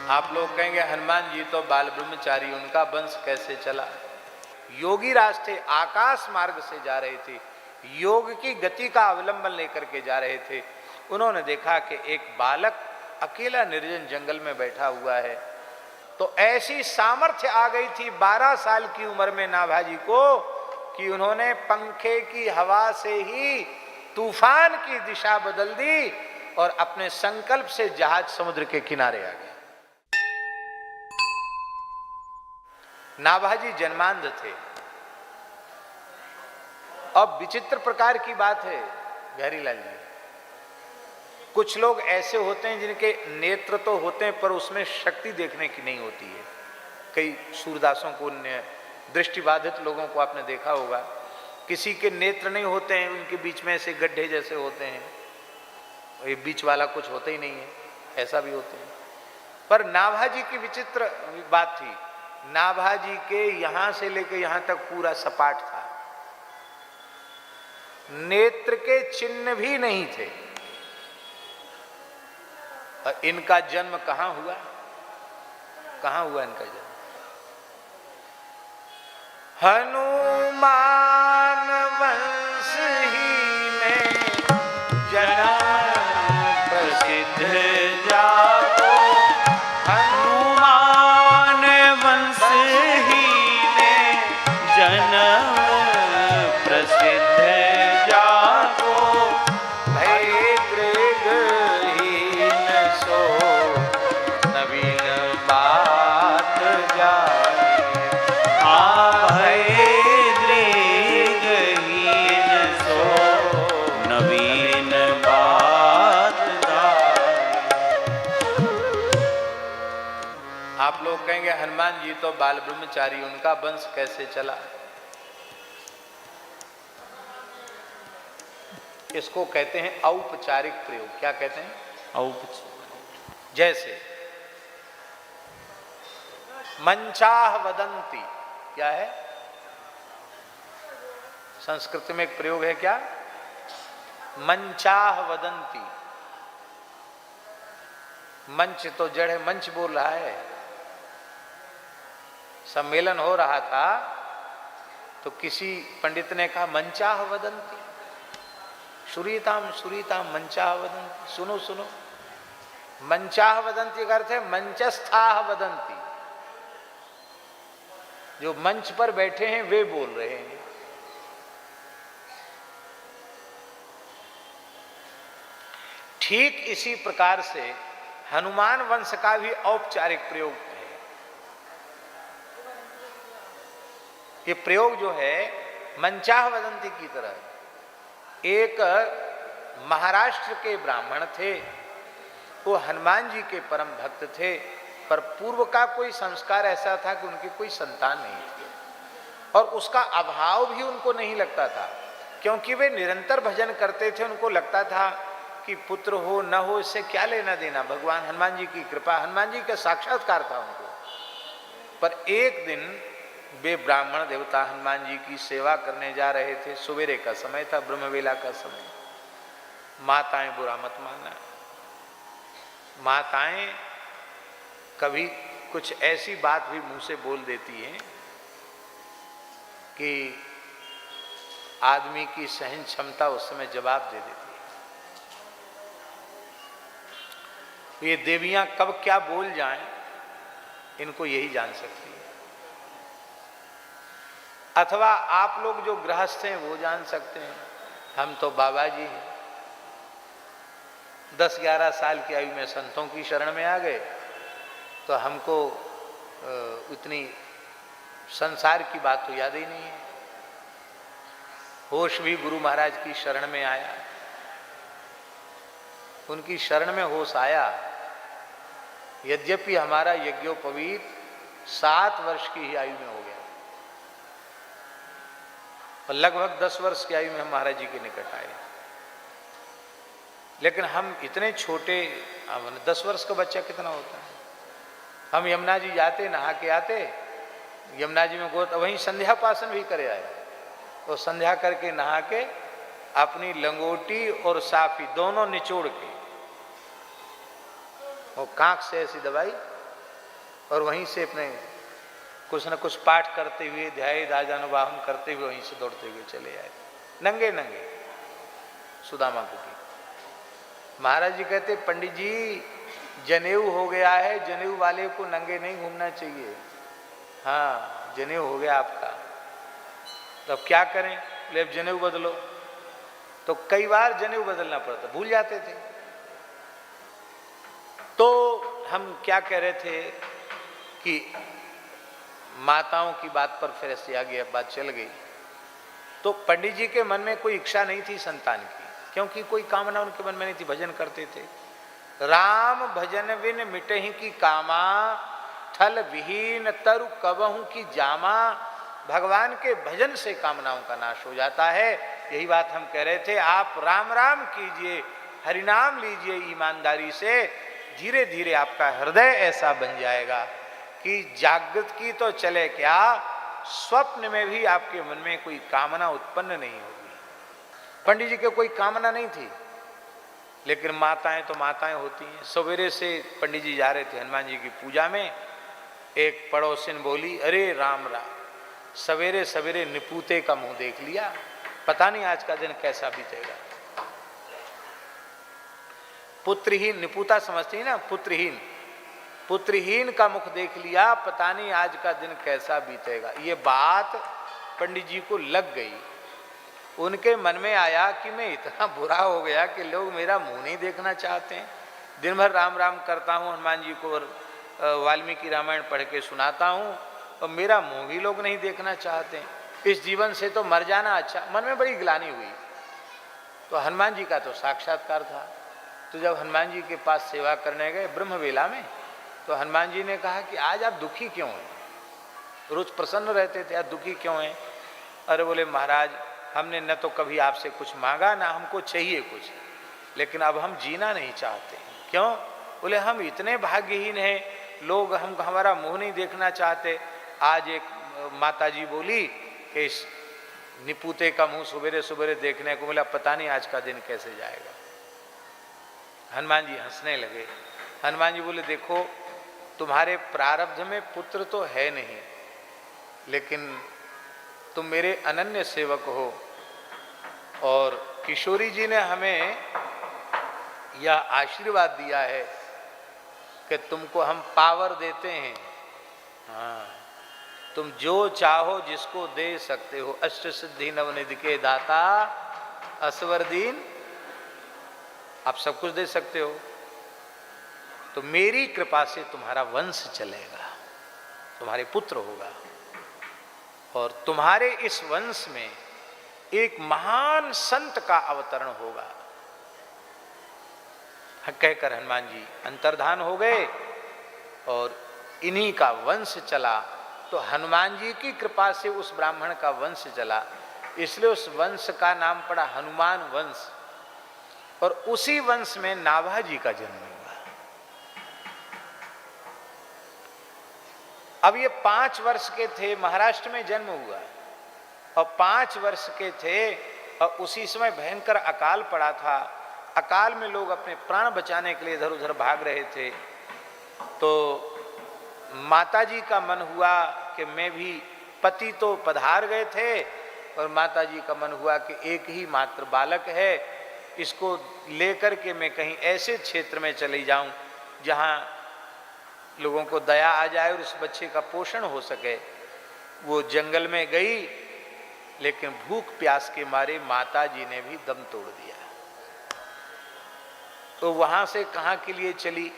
आप लोग कहेंगे हनुमान जी तो बाल ब्रह्मचारी, उनका वंश कैसे चला? योगी राज थे, आकाश मार्ग से जा रहे थे, योग की गति का अवलंबन लेकर के जा रहे थे। उन्होंने देखा कि एक बालक अकेला निर्जन जंगल में बैठा हुआ है, तो ऐसी सामर्थ्य आ गई थी 12 साल की उम्र में नाभाजी को कि उन्होंने पंखे की हवा से ही तूफान की दिशा बदल दी और अपने संकल्प से जहाज समुद्र के किनारे आ गया। नाभाजी जन्मांध थे। अब विचित्र प्रकार की बात है बिहारीलाल जी, कुछ लोग ऐसे होते हैं जिनके नेत्र तो होते हैं पर उसमें शक्ति देखने की नहीं होती है। कई सूरदासों को, दृष्टिबाधित लोगों को आपने देखा होगा, किसी के नेत्र नहीं होते हैं, उनके बीच में ऐसे गड्ढे जैसे होते हैं, ये बीच वाला कुछ होता ही नहीं है, ऐसा भी होते हैं। पर नाभाजी की विचित्र बात थी, नाभाजी के यहां से लेकर यहां तक पूरा सपाट था, नेत्र के चिन्ह भी नहीं थे। और इनका जन्म कहां हुआ? कहां हुआ इनका जन्म? हनुमान वंश ही में जन्म प्रसिद्ध जाको, हनुमान वंश ही में जन्म प्रसिद्ध जाको, भय दृगहीन सो नवीन बात जानी। भय दृगहीन सो नवीन बात जानी। आप लोग कहेंगे हनुमान जी तो बाल ब्रह्मचारी, उनका वंश कैसे चला? इसको कहते हैं औपचारिक प्रयोग। क्या कहते हैं? औपचारिक। जैसे मंचाह वदंती, क्या है? संस्कृत में एक प्रयोग है, क्या? मंचाह वदंती। मंच तो जड़ है, मंच बोल रहा है। सम्मेलन हो रहा था तो किसी पंडित ने कहा मंचाह वदंती, सुरीताम सुरीताम मंचाह वदंती, सुनो सुनो। मंचाह वदंती का अर्थ है मंचस्थाह वदंती, जो मंच पर बैठे हैं वे बोल रहे हैं। ठीक इसी प्रकार से हनुमान वंश का भी औपचारिक प्रयोग है। ये प्रयोग जो है मंचाह वदंती की तरह। एक महाराष्ट्र के ब्राह्मण थे, वो हनुमान जी के परम भक्त थे, पर पूर्व का कोई संस्कार ऐसा था कि उनकी कोई संतान नहीं थी और उसका अभाव भी उनको नहीं लगता था, क्योंकि वे निरंतर भजन करते थे। उनको लगता था कि पुत्र हो न हो इससे क्या लेना देना, भगवान हनुमान जी की कृपा, हनुमान जी का साक्षात्कार था उनको। पर एक दिन वे ब्राह्मण देवता हनुमान जी की सेवा करने जा रहे थे। सवेरे का समय था, ब्रह्मवेला का समय। माताएं बुरा मत मानना, माताएं कभी कुछ ऐसी बात भी मुंह से बोल देती हैं कि आदमी की सहन क्षमता उस समय जवाब दे देती है। ये देवियां कब क्या बोल जाएं, इनको यही जान सकती है। अथवा आप लोग जो गृहस्थ हैं वो जान सकते हैं। हम तो बाबा जी हैं, 10-11 साल की आयु में संतों की शरण में आ गए, तो हमको उतनी संसार की बात तो याद ही नहीं है। होश भी गुरु महाराज की शरण में आया, उनकी शरण में होश आया। यद्यपि हमारा यज्ञोपवीत 7 वर्ष की ही आयु में हो गया और लगभग 10 वर्ष की आयु में हम महाराज जी के निकट आए, लेकिन हम इतने छोटे, 10 वर्ष का बच्चा कितना होता है। हम यमुना जी जाते, नहा के आते, यमुना जी में गोत, वहीं संध्या पासन भी करे आए, तो संध्या करके नहा के अपनी लंगोटी और साफी दोनों निचोड़ के वो कांख से ऐसी दबाई और वहीं से अपने कुछ न कुछ पाठ करते हुए, ध्याय दाजानुबाहम करते हुए वहीं से दौड़ते हुए चले आए, नंगे नंगे सुदामा कुटी। महाराज जी कहते, पंडित जी जनेऊ हो गया है, जनेऊ वाले को नंगे नहीं घूमना चाहिए। हाँ, जनेऊ हो गया आपका, तो अब क्या करें? ले अब जनेऊ बदलो। तो कई बार जनेऊ बदलना पड़ता, भूल जाते थे। तो हम क्या कह रहे थे कि माताओं की बात पर फिर ऐसे आगे बात चल गई। तो पंडित जी के मन में कोई इच्छा नहीं थी संतान की, क्योंकि कोई कामना उनके मन में नहीं थी, भजन करते थे। राम भजन बिन मिटहि की कामा, थल विहीन तरु कबहू की जामा। भगवान के भजन से कामनाओं का नाश हो जाता है। यही बात हम कह रहे थे, आप राम राम कीजिए, हरिनाम लीजिए ईमानदारी से, धीरे धीरे आपका हृदय ऐसा बन जाएगा कि जागृत की तो चले क्या, स्वप्न में भी आपके मन में कोई कामना उत्पन्न नहीं होगी। पंडित जी के कोई कामना नहीं थी, लेकिन माताएं तो माताएं होती हैं। सवेरे से पंडित जी जा रहे थे हनुमान जी की पूजा में, एक पड़ोसिन बोली, अरे राम राम, सवेरे सवेरे निपूते का मुंह देख लिया, पता नहीं आज का दिन कैसा बीतेगा। पुत्रहीन, निपूता समझती है ना, पुत्रहीन, पुत्रहीन का मुख देख लिया, पता नहीं आज का दिन कैसा बीतेगा। ये बात पंडित जी को लग गई। उनके मन में आया कि मैं इतना बुरा हो गया कि लोग मेरा मुंह नहीं देखना चाहते हैं। दिन भर राम राम करता हूँ, हनुमान जी को वाल्मीकि रामायण पढ़ के सुनाता हूँ, और मेरा मुंह भी लोग नहीं देखना चाहते हैं। इस जीवन से तो मर जाना अच्छा। मन में बड़ी ग्लानि हुई। तो हनुमान जी का तो साक्षात्कार था। तो जब हनुमान जी के पास सेवा करने गए ब्रह्मवेला में, तो हनुमान जी ने कहा कि आज आप दुखी क्यों हैं? रोज प्रसन्न रहते थे, आज दुखी क्यों हैं? अरे बोले महाराज, हमने न तो कभी आपसे कुछ मांगा, ना हमको चाहिए कुछ, लेकिन अब हम जीना नहीं चाहते। क्यों? बोले हम इतने भाग्यहीन हैं, लोग हमारा मुंह नहीं देखना चाहते। आज एक माता जी बोली कि इस निपूते का मुंह सवेरे सवेरे देखने को मिला, पता नहीं आज का दिन कैसे जाएगा। हनुमान जी हंसने लगे। हनुमान जी बोले, देखो तुम्हारे प्रारब्ध में पुत्र तो है नहीं, लेकिन तुम मेरे अनन्य सेवक हो, और किशोरी जी ने हमें यह आशीर्वाद दिया है कि तुमको हम पावर देते हैं। हाँ, तुम जो चाहो जिसको दे सकते हो। अष्ट सिद्धि नवनिधि के दाता असवर दीन, आप सब कुछ दे सकते हो। तो मेरी कृपा से तुम्हारा वंश चलेगा, तुम्हारे पुत्र होगा, और तुम्हारे इस वंश में एक महान संत का अवतरण होगा। कहकर हनुमान जी अंतर्धान हो गए, और इन्हीं का वंश चला। तो हनुमान जी की कृपा से उस ब्राह्मण का वंश चला, इसलिए उस वंश का नाम पड़ा हनुमान वंश। और उसी वंश में नाभाजी का जन्म हुआ। अब ये 5 वर्ष के थे, महाराष्ट्र में जन्म हुआ, और 5 वर्ष के थे, और उसी समय भयंकर अकाल पड़ा था। अकाल में लोग अपने प्राण बचाने के लिए इधर उधर भाग रहे थे। तो माताजी का मन हुआ कि मैं भी, पति तो पधार गए थे, और माताजी का मन हुआ कि एक ही मात्र बालक है, इसको लेकर के मैं कहीं ऐसे क्षेत्र में चली जाऊं जहां लोगों को दया आ जाए और उस बच्चे का पोषण हो सके। वो जंगल में गई, लेकिन भूख प्यास के मारे माताजी ने भी दम तोड़ दिया। तो वहां से कहाँ के लिए चली?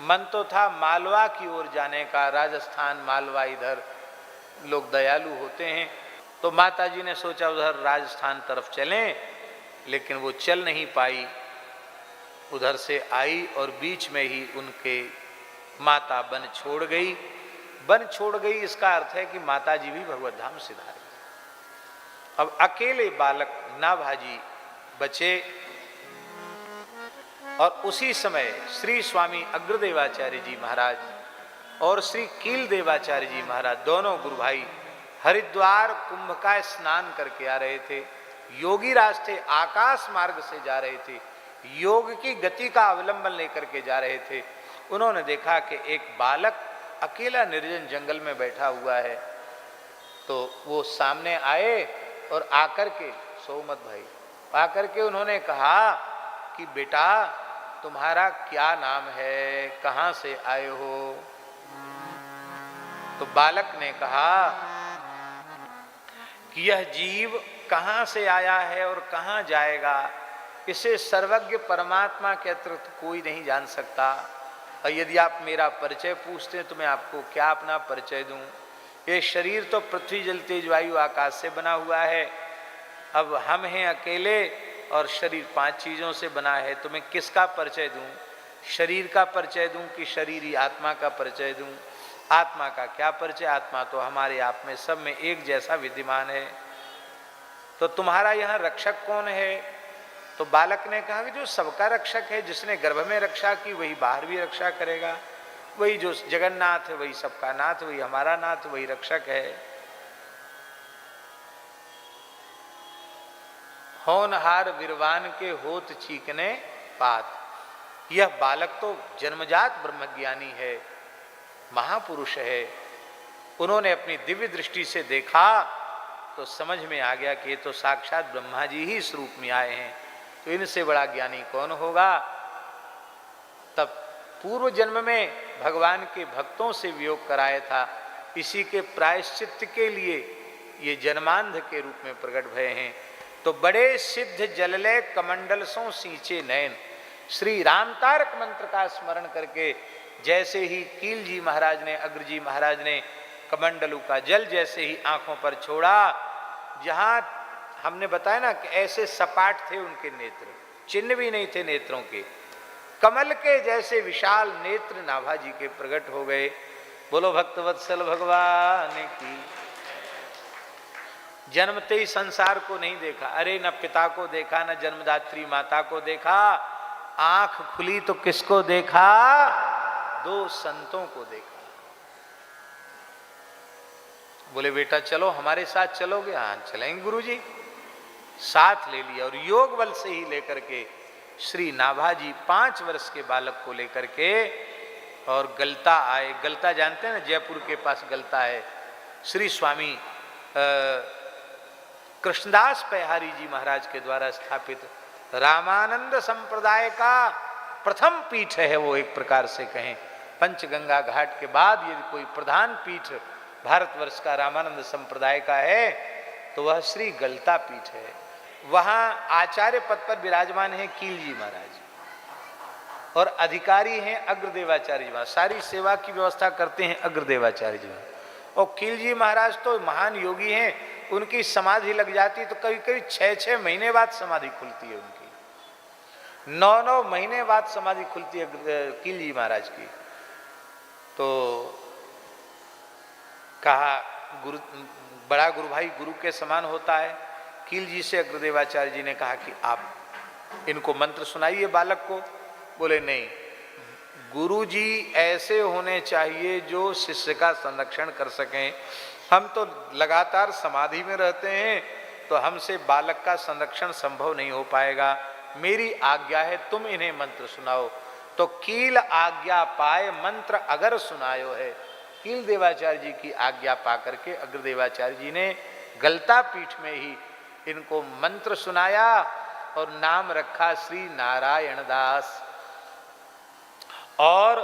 मन तो था मालवा की ओर जाने का, राजस्थान मालवा, इधर लोग दयालु होते हैं। तो माताजी ने सोचा उधर राजस्थान तरफ चलें, लेकिन वो चल नहीं पाई। उधर से आई और बीच में ही उनके माता वन छोड़ गई। वन छोड़ गई इसका अर्थ है कि माताजी भी भगवत धाम सिधार गई। अब अकेले बालक नाभाजी बचे। और उसी समय श्री स्वामी अग्रदेवाचार्य जी महाराज और श्री कील देवाचार्य जी महाराज, दोनों गुरु भाई, हरिद्वार कुंभ का स्नान करके आ रहे थे। योगी राज थे, आकाश मार्ग से जा रहे थे, योग की गति का अवलंबन लेकर के जा रहे थे। उन्होंने देखा कि एक बालक अकेला निर्जन जंगल में बैठा हुआ है। तो वो सामने आए और आकर के, सोमत भाई, आकर के उन्होंने कहा कि बेटा तुम्हारा क्या नाम है, कहाँ से आए हो? तो बालक ने कहा कि यह जीव कहाँ से आया है और कहाँ जाएगा, इसे सर्वज्ञ परमात्मा के अतिरिक्त कोई नहीं जान सकता। और यदि आप मेरा परिचय पूछते हैं तो मैं आपको क्या अपना परिचय दूं? ये शरीर तो पृथ्वी जल तेज वायु आकाश से बना हुआ है। अब हम हैं अकेले और शरीर 5 चीज़ों से बना है, तो मैं किसका परिचय दूं? शरीर का परिचय दूं कि शरीरी आत्मा का परिचय दूं? आत्मा का क्या परिचय? आत्मा तो हमारे आप में सब में एक जैसा विद्यमान है। तो तुम्हारा यहाँ रक्षक कौन है? तो बालक ने कहा कि जो सबका रक्षक है, जिसने गर्भ में रक्षा की वही बाहर भी रक्षा करेगा। वही जो जगन्नाथ है वही सबका नाथ, वही हमारा नाथ, वही रक्षक है। होनहार विरवान के होत चीकने पात। यह बालक तो जन्मजात ब्रह्मज्ञानी है, महापुरुष है। उन्होंने अपनी दिव्य दृष्टि से देखा तो समझ में आ गया कि ये तो साक्षात ब्रह्मा जी ही इस रूप में आए हैं, तो इनसे बड़ा ज्ञानी कौन होगा। तब पूर्व जन्म में भगवान के भक्तों से वियोग कराया था, इसी के प्रायश्चित्त के लिए ये जन्मांध के रूप में प्रकट भय हैं। तो बड़े सिद्ध जलले कमंडल सो सींचे नयन, श्री राम तारक मंत्र का स्मरण करके जैसे ही कील जी महाराज ने, अग्र जी महाराज ने कमंडलू का जल जैसे ही आंखों पर छोड़ा, जहां हमने बताया ना कि ऐसे सपाट थे उनके नेत्र, चिन्ह भी नहीं थे नेत्रों के, कमल के जैसे विशाल नेत्र नाभा जी के प्रकट हो गए। बोलो भक्तवत्सल भगवान की। जन्मते ही संसार को नहीं देखा, अरे न पिता को देखा, न जन्मदात्री माता को देखा, आंख खुली तो किसको देखा? 2 संतों को देखा। बोले बेटा चलो हमारे साथ चलोगे? हाँ चलेंगे गुरुजी। साथ ले लिया और योग बल से ही लेकर के श्री नाभा जी 5 वर्ष के बालक को लेकर के और गलता आए। गलता जानते हैं ना, जयपुर के पास गलता है। श्री स्वामी कृष्णदास पैहारी जी महाराज के द्वारा स्थापित रामानंद संप्रदाय का प्रथम पीठ है वो, एक प्रकार से कहें। पंचगंगा घाट के बाद यदि कोई प्रधान पीठ भारतवर्ष का रामानंद संप्रदाय का है तो वह श्री गलता पीठ है। वहां आचार्य पद पर विराजमान है कील जी महाराज और अधिकारी हैं अग्रदेवाचार्य जी। सारी सेवा की व्यवस्था करते हैं अग्रदेवाचार्य जी। और कील जी महाराज तो महान योगी हैं, उनकी समाधि लग जाती तो कभी कभी 6-6 महीने बाद समाधि खुलती है उनकी, 9-9 महीने बाद समाधि खुलती है कील जी महाराज की। तो कहा गुरु, बड़ा गुरु भाई गुरु के समान होता है। कील जी से अग्रदेवाचार्य जी ने कहा कि आप इनको मंत्र सुनाइए बालक को। बोले नहीं, गुरु जी ऐसे होने चाहिए जो शिष्य का संरक्षण कर सकें। हम तो लगातार समाधि में रहते हैं तो हमसे बालक का संरक्षण संभव नहीं हो पाएगा। मेरी आज्ञा है तुम इन्हें मंत्र सुनाओ। तो कील आज्ञा पाए मंत्र अगर सुनायो है। कील देवाचार्य जी की आज्ञा पा करके अग्रदेवाचार्य जी ने गलता पीठ में ही इनको मंत्र सुनाया और नाम रखा श्री नारायण दास। और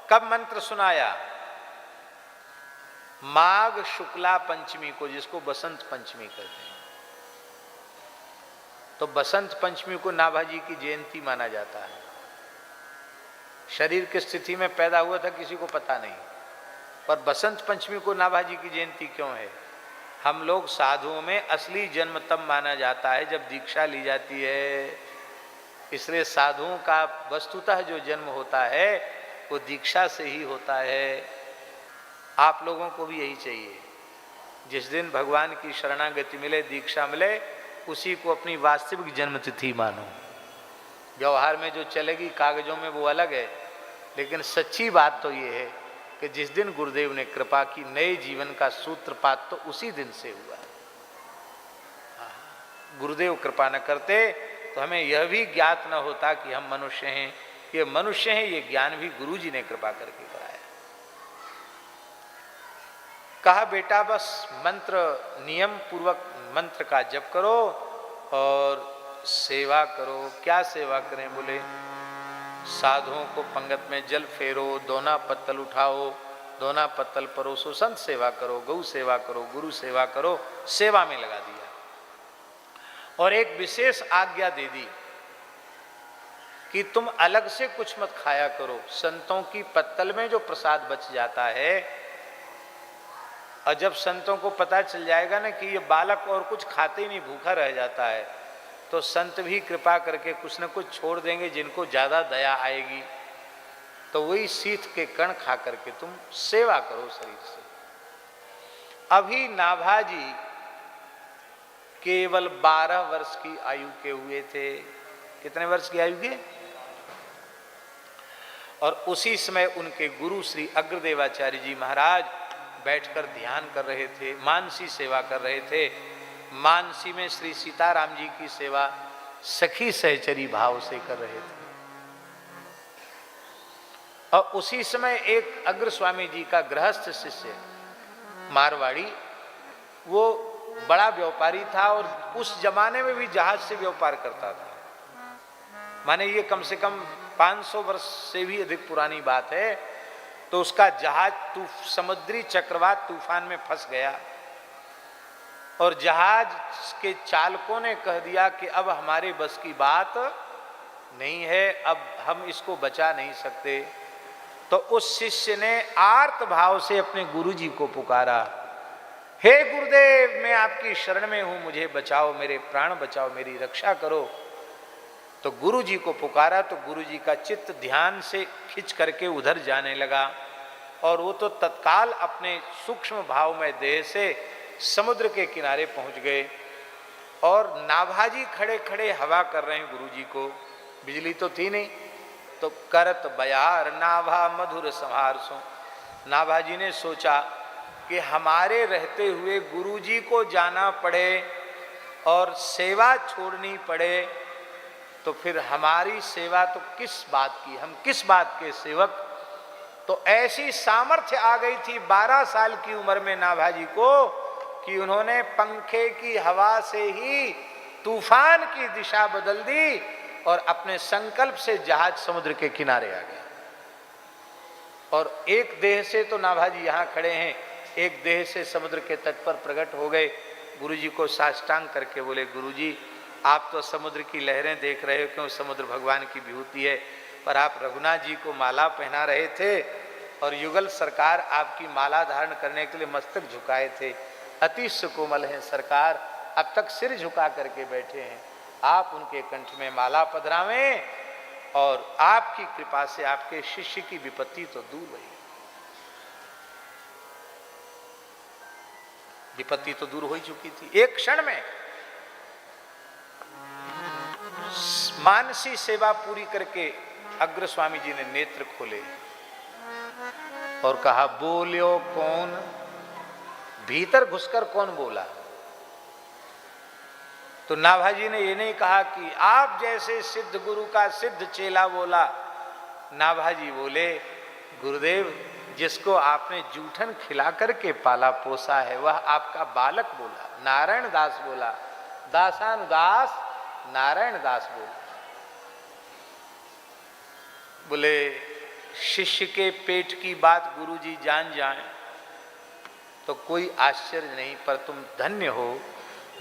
कब मंत्र सुनाया? माघ शुक्ला पंचमी को, जिसको बसंत पंचमी कहते हैं। तो बसंत पंचमी को नाभा जी की जयंती माना जाता है। शरीर की स्थिति में पैदा हुआ था किसी को पता नहीं, पर बसंत पंचमी को नाभा जी की जयंती क्यों है? हम लोग साधुओं में असली जन्म तब माना जाता है जब दीक्षा ली जाती है। इसलिए साधुओं का वस्तुतः जो जन्म होता है वो दीक्षा से ही होता है। आप लोगों को भी यही चाहिए, जिस दिन भगवान की शरणागति मिले, दीक्षा मिले, उसी को अपनी वास्तविक जन्म तिथि मानो। व्यवहार में जो चलेगी कागजों में वो अलग है, लेकिन सच्ची बात तो ये है कि जिस दिन गुरुदेव ने कृपा की, नए जीवन का सूत्रपात तो उसी दिन से हुआ। गुरुदेव कृपा न करते तो हमें यह भी ज्ञात न होता कि हम मनुष्य हैं। ये मनुष्य हैं, ये ज्ञान भी गुरु जी ने कृपा करके कराया। कहा बेटा बस मंत्र नियम पूर्वक मंत्र का जप करो और सेवा करो। क्या सेवा करें? बोले साधुओं को पंगत में जल फेरो, दोना पत्तल उठाओ, दोना पत्तल परोसो, संत सेवा करो, गौ सेवा करो, गुरु सेवा करो। सेवा में लगा दिया और एक विशेष आज्ञा दे दी कि तुम अलग से कुछ मत खाया करो। संतों की पत्तल में जो प्रसाद बच जाता है, और जब संतों को पता चल जाएगा ना कि ये बालक और कुछ खाते ही नहीं, भूखा रह जाता है, तो संत भी कृपा करके कुछ न कुछ छोड़ देंगे। जिनको ज्यादा दया आएगी तो वही शीत के कण खा करके तुम सेवा करो शरीर से। अभी नाभाजी केवल 12 वर्ष की आयु के हुए थे। कितने वर्ष की आयु के? और उसी समय उनके गुरु श्री अग्रदेवाचार्य जी महाराज बैठकर ध्यान कर रहे थे, मानसी सेवा कर रहे थे। मानसी में श्री सीताराम जी की सेवा सखी सहचरी भाव से कर रहे थे। और उसी समय एक अग्र स्वामी जी का गृहस्थ शिष्य मारवाड़ी, वो बड़ा व्यापारी था और उस जमाने में भी जहाज से व्यापार करता था। माने ये कम से कम 500 वर्ष से भी अधिक पुरानी बात है। तो उसका जहाज समुद्री चक्रवात तूफान में फंस गया और जहाज के चालकों ने कह दिया कि अब हमारे बस की बात नहीं है, अब हम इसको बचा नहीं सकते। तो उस शिष्य ने आर्त भाव से अपने गुरुजी को पुकारा, हे गुरुदेव मैं आपकी शरण में हूं, मुझे बचाओ, मेरे प्राण बचाओ, मेरी रक्षा करो। तो गुरुजी को पुकारा तो गुरुजी का चित्त ध्यान से खिंच करके उधर जाने लगा और वो तो तत्काल अपने सूक्ष्म भाव में देह से समुद्र के किनारे पहुंच गए। और नाभाजी खड़े खड़े हवा कर रहे हैं गुरुजी को, बिजली तो थी नहीं। तो करत बयार नाभा मधुर संहारसो, नाभाजी ने सोचा कि हमारे रहते हुए गुरुजी को जाना पड़े और सेवा छोड़नी पड़े तो फिर हमारी सेवा तो किस बात की, हम किस बात के सेवक। तो ऐसी सामर्थ्य आ गई थी 12 साल की उम्र में नाभाजी को कि उन्होंने पंखे की हवा से ही तूफान की दिशा बदल दी और अपने संकल्प से जहाज समुद्र के किनारे आ गया। और एक देह से तो नाभाजी यहाँ खड़े हैं, एक देह से समुद्र के तट पर प्रकट हो गए। गुरुजी को साष्टांग करके बोले, गुरुजी आप तो समुद्र की लहरें देख रहे हो, क्यों समुद्र भगवान की विभूति है, पर आप रघुनाथ जी को माला पहना रहे थे और युगल सरकार आपकी माला धारण करने के लिए मस्तक झुकाए थे। अति सुकोमल हैं सरकार, अब तक सिर झुका करके बैठे हैं, आप उनके कंठ में माला पधरावें और आपकी कृपा से आपके शिष्य की विपत्ति तो दूर रही। विपत्ति तो दूर हो ही चुकी थी। एक क्षण में मानसी सेवा पूरी करके अग्र स्वामी जी ने नेत्र खोले और कहा, बोलियो कौन? भीतर घुसकर कौन बोला? तो नाभाजी ने ये नहीं कहा कि आप जैसे सिद्ध गुरु का सिद्ध चेला बोला। नाभाजी बोले, गुरुदेव जिसको आपने जूठन खिला करके पाला पोसा है वह आपका बालक बोला। नारायण दास बोला, दासानुदास नारायण दास बोला। बोले शिष्य के पेट की बात गुरुजी जान जाएं तो कोई आश्चर्य नहीं, पर तुम धन्य हो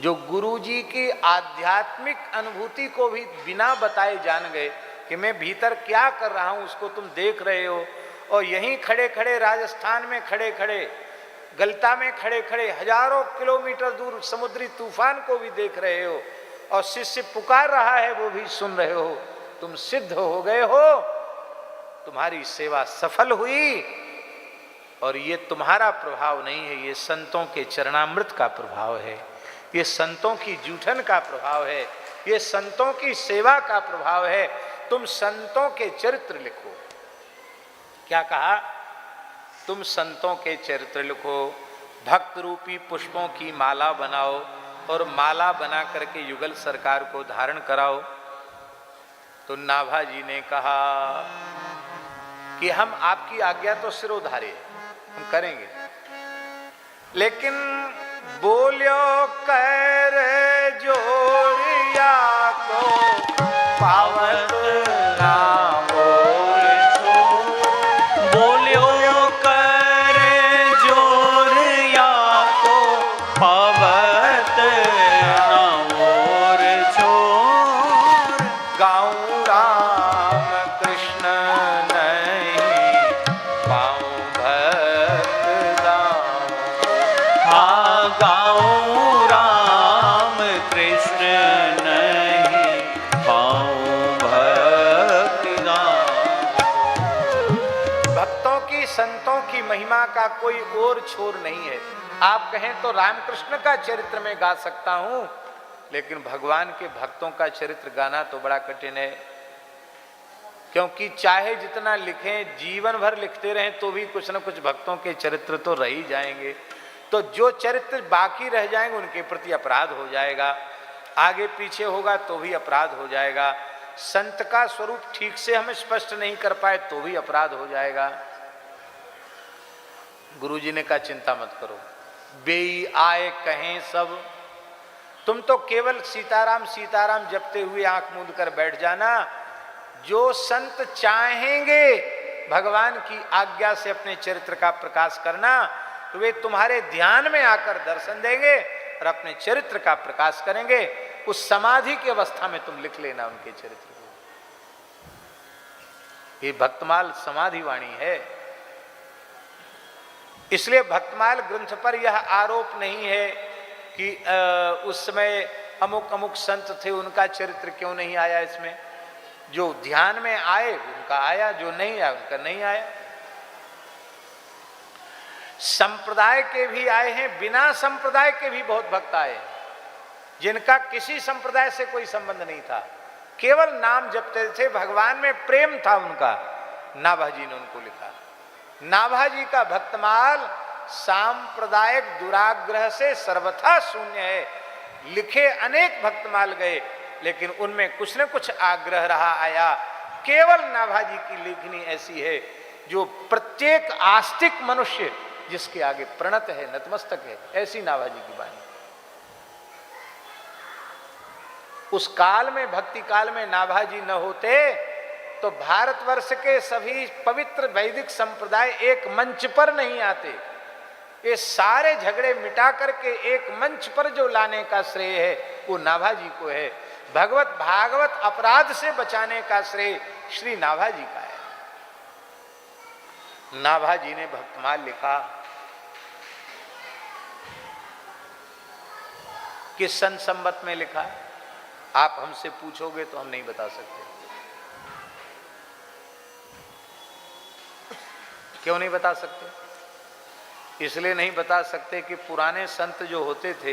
जो गुरुजी की आध्यात्मिक अनुभूति को भी बिना बताए जान गए कि मैं भीतर क्या कर रहा हूं उसको तुम देख रहे हो। और यहीं खड़े खड़े राजस्थान में खड़े खड़े, गलता में खड़े खड़े हजारों किलोमीटर दूर समुद्री तूफान को भी देख रहे हो और शिष्य पुकार रहा है वो भी सुन रहे हो। तुम सिद्ध हो गए हो, तुम्हारी सेवा सफल हुई। और ये तुम्हारा प्रभाव नहीं है, ये संतों के चरणामृत का प्रभाव है, ये संतों की जूठन का प्रभाव है, ये संतों की सेवा का प्रभाव है। तुम संतों के चरित्र लिखो। क्या कहा? तुम संतों के चरित्र लिखो, भक्त रूपी पुष्पों की माला बनाओ और माला बना करके युगल सरकार को धारण कराओ। तो नाभाजी ने कहा कि हम आपकी आज्ञा तो सिरोधार्य हम करेंगे, लेकिन बोल्यो कर जोड़िया को पावत नाम बोल्यो कर जोरिया को पावत न और छोर। गाऊं राम कृष्ण नहीं पाऊं भक्त दाम। हाँ गाऊं राम कृष्ण नहीं पाऊं भक्त दाम। भक्तों की संतों की महिमा का कोई और छोर नहीं है। आप कहें तो रामकृष्ण का चरित्र में गा सकता हूं, लेकिन भगवान के भक्तों का चरित्र गाना तो बड़ा कठिन है, क्योंकि चाहे जितना लिखें, जीवन भर लिखते रहें तो भी कुछ न कुछ भक्तों के चरित्र तो रह ही जाएंगे। तो जो चरित्र बाकी रह जाएंगे उनके प्रति अपराध हो जाएगा, आगे पीछे होगा तो भी अपराध हो जाएगा, संत का स्वरूप ठीक से हम स्पष्ट नहीं कर पाए तो भी अपराध हो जाएगा। गुरुजी ने कहा चिंता मत करो, बेई आए कहें सब, तुम तो केवल सीताराम सीताराम जपते हुए आंख मूंद कर बैठ जाना। जो संत चाहेंगे भगवान की आज्ञा से अपने चरित्र का प्रकाश करना, तो वे तुम्हारे ध्यान में आकर दर्शन देंगे और अपने चरित्र का प्रकाश करेंगे। उस समाधि की अवस्था में तुम लिख लेना उनके चरित्र को। ये भक्तमाल समाधि वाणी है। इसलिए भक्तमाल ग्रंथ पर यह आरोप नहीं है कि उस समय अमुक अमुक संत थे उनका चरित्र क्यों नहीं आया इसमें। जो ध्यान में आए उनका आया, जो नहीं आया उनका नहीं आया। संप्रदाय के भी आए हैं, बिना संप्रदाय के भी बहुत भक्त आए हैं, जिनका किसी संप्रदाय से कोई संबंध नहीं था, केवल नाम जपते थे, भगवान में प्रेम था उनका। नाभाजी ने उनको लिखा। नाभाजी का भक्तमाल सांप्रदायिक दुराग्रह से सर्वथा शून्य है। लिखे अनेक भक्तमाल गए, लेकिन उनमें कुछ न कुछ आग्रह रहा आया। केवल नाभाजी की लेखनी ऐसी है जो प्रत्येक आस्तिक मनुष्य जिसके आगे प्रणत है, नतमस्तक है, ऐसी नाभाजी की वाणी। उस काल में, भक्ति काल में नाभाजी न होते तो भारतवर्ष के सभी पवित्र वैदिक संप्रदाय एक मंच पर नहीं आते। ये सारे झगड़े मिटा करके एक मंच पर जो लाने का श्रेय है वो नाभाजी को है। भगवत भागवत अपराध से बचाने का श्रेय श्री नाभाजी का है। नाभाजी ने भक्तमाल लिखा। किस सन संवत में लिखा, आप हमसे पूछोगे तो हम नहीं बता सकते। क्यों नहीं बता सकते? इसलिए नहीं बता सकते कि पुराने संत जो होते थे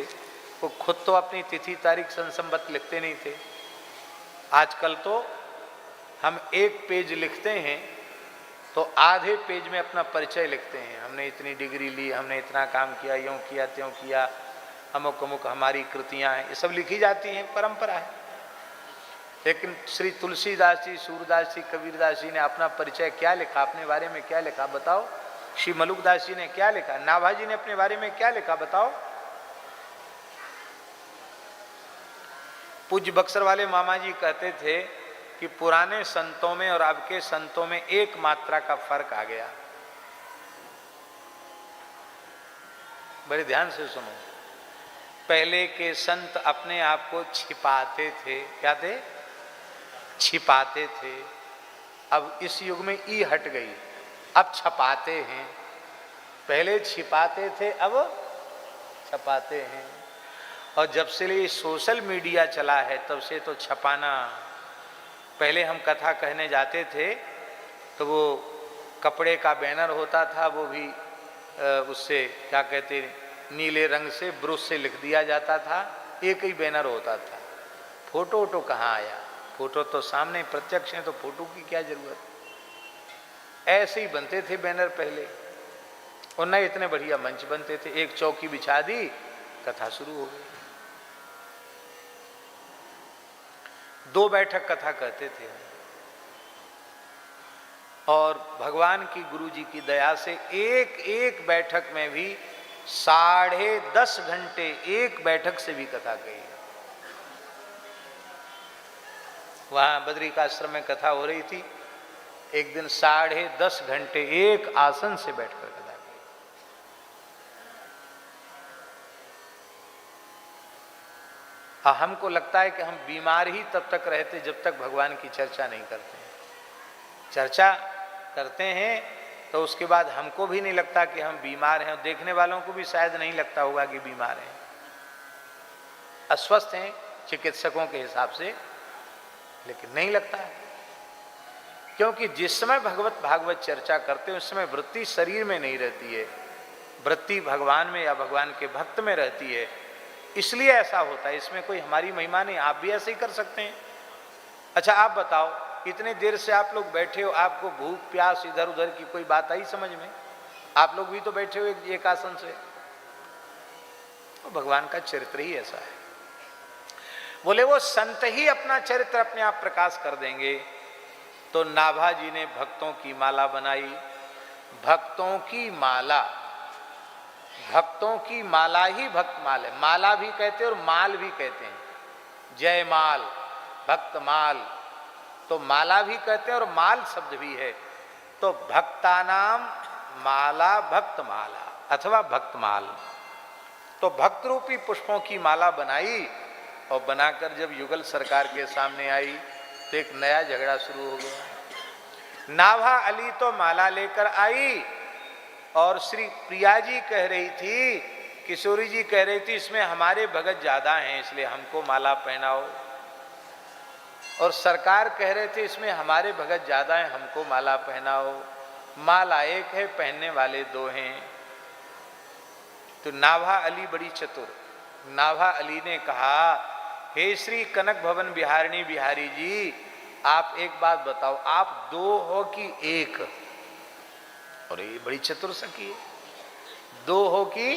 वो खुद तो अपनी तिथि तारीख सन संवत लिखते नहीं थे। आजकल तो हम एक पेज लिखते हैं तो आधे पेज में अपना परिचय लिखते हैं। हमने इतनी डिग्री ली, हमने इतना काम किया, यूं किया त्यों किया, अमुक अमुक हमारी कृतियां हैं, ये सब लिखी जाती हैं, परंपरा है। लेकिन श्री तुलसीदास जी, सूरदास जी, कबीरदास जी ने अपना परिचय क्या लिखा, अपने बारे में क्या लिखा बताओ? श्री मलुकदास जी ने क्या लिखा? नाभाजी ने अपने बारे में क्या लिखा बताओ? पूज्य बक्सर वाले मामा जी कहते थे कि पुराने संतों में और अब के संतों में एक मात्रा का फर्क आ गया। बड़े ध्यान से सुनो। पहले के संत अपने आप को छिपाते थे। क्या थे? छिपाते थे। अब इस युग में ई हट गई, अब छपाते हैं। पहले छिपाते थे, अब छपाते हैं। और जब से ये सोशल मीडिया चला है तब से तो छपाना। पहले हम कथा कहने जाते थे तो वो कपड़े का बैनर होता था, वो भी उससे क्या कहते, नीले रंग से ब्रश से लिख दिया जाता था, एक ही बैनर होता था। फोटो वोटो कहाँ आया? फोटो तो सामने प्रत्यक्ष है, तो फोटो की क्या जरूरत? ऐसे ही बनते थे बैनर पहले, और न इतने बढ़िया मंच बनते थे। एक चौकी बिछा दी, कथा शुरू हो गई। 2 बैठक कथा कहते थे। और भगवान की, गुरु जी की दया से एक एक बैठक में भी 10.5 घंटे एक बैठक से भी कथा कही। वहां बद्रिकाश्रम में कथा हो रही थी, एक दिन 10.5 घंटे एक आसन से बैठकर कथा की। हमको लगता है कि हम बीमार ही तब तक रहते जब तक भगवान की चर्चा नहीं करते हैं। चर्चा करते हैं तो उसके बाद हमको भी नहीं लगता कि हम बीमार हैं, देखने वालों को भी शायद नहीं लगता होगा कि बीमार हैं, अस्वस्थ हैं चिकित्सकों के हिसाब से, लेकिन नहीं लगता है। क्योंकि जिस समय भगवत भागवत चर्चा करते हैं उस समय वृत्ति शरीर में नहीं रहती है, वृत्ति भगवान में या भगवान के भक्त में रहती है, इसलिए ऐसा होता है। इसमें कोई हमारी महिमा नहीं, आप भी ऐसे ही कर सकते हैं। अच्छा आप बताओ, इतने देर से आप लोग बैठे हो, आपको भूख प्यास इधर उधर की कोई बात आई समझ में? आप लोग भी तो बैठे हो एक आसन से। तो भगवान का चरित्र ही ऐसा है। बोले वो संत ही अपना चरित्र अपने आप प्रकाश कर देंगे। तो नाभा जी ने भक्तों की माला बनाई। भक्तों की माला, भक्तों की माला ही भक्तमाल है। माला भी कहते हैं और माल भी कहते हैं, जयमाल, भक्तमाल, तो माला भी कहते हैं और माल शब्द भी है। तो भक्तानाम माला भक्तमाला अथवा भक्तमाल। तो भक्त रूपी पुष्पों की माला बनाई और बनाकर जब युगल सरकार के सामने आई तो एक नया झगड़ा शुरू हो गया। नाभा अली तो माला लेकर आई और श्री प्रिया जी कह रही थी, किशोरी जी कह रही थी इसमें हमारे भगत ज्यादा हैं इसलिए हमको माला पहनाओ, और सरकार कह रहे थे इसमें हमारे भगत ज्यादा हैं हमको माला पहनाओ। माला एक है, पहनने वाले दो हैं। तो नाभा अली बड़ी चतुर, नाभा अली ने कहा, हे श्री कनक भवन बिहारिणी बिहारी जी, आप एक बात बताओ, आप दो हो कि एक? और ये बड़ी चतुर सखी है, दो हो कि?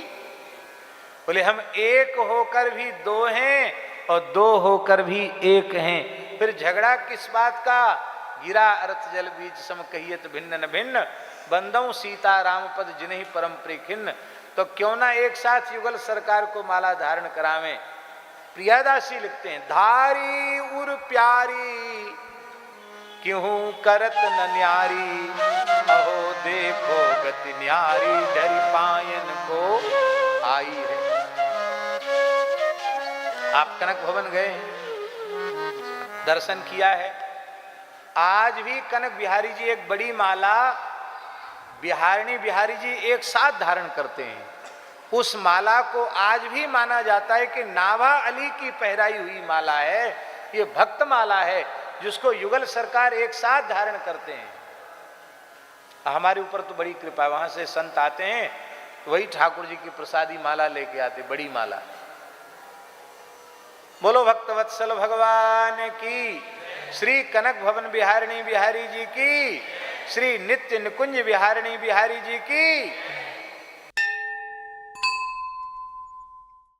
बोले हम एक होकर भी दो हैं और दो होकर भी एक हैं। फिर झगड़ा किस बात का? गिरा अर्थ जल बीज सम कहियत भिन्न न भिन्न, बंदौ सीता राम पद जिन्हीं परम प्रिय। तो क्यों ना एक साथ युगल सरकार को माला धारण करावें। प्रियादासी लिखते हैं, धारी उर प्यारी क्यों करत न न्यारी, अहो देखो गति न्यारी डरी पायन को आई है। आप कनक भवन गए, दर्शन किया है। आज भी कनक बिहारी जी एक बड़ी माला बिहारिणी बिहारी जी एक साथ धारण करते हैं। उस माला को आज भी माना जाता है कि नाभा अली की पहराई हुई माला है, ये भक्त माला है जिसको युगल सरकार एक साथ धारण करते हैं। हमारे ऊपर तो बड़ी कृपा, वहां से संत आते हैं वही ठाकुर जी की प्रसादी माला लेके आते, बड़ी माला। बोलो भक्तवत्सल भगवान की, श्री कनक भवन बिहारिणी बिहारी जी की, श्री नित्य निकुंज बिहारिणी बिहारी जी की।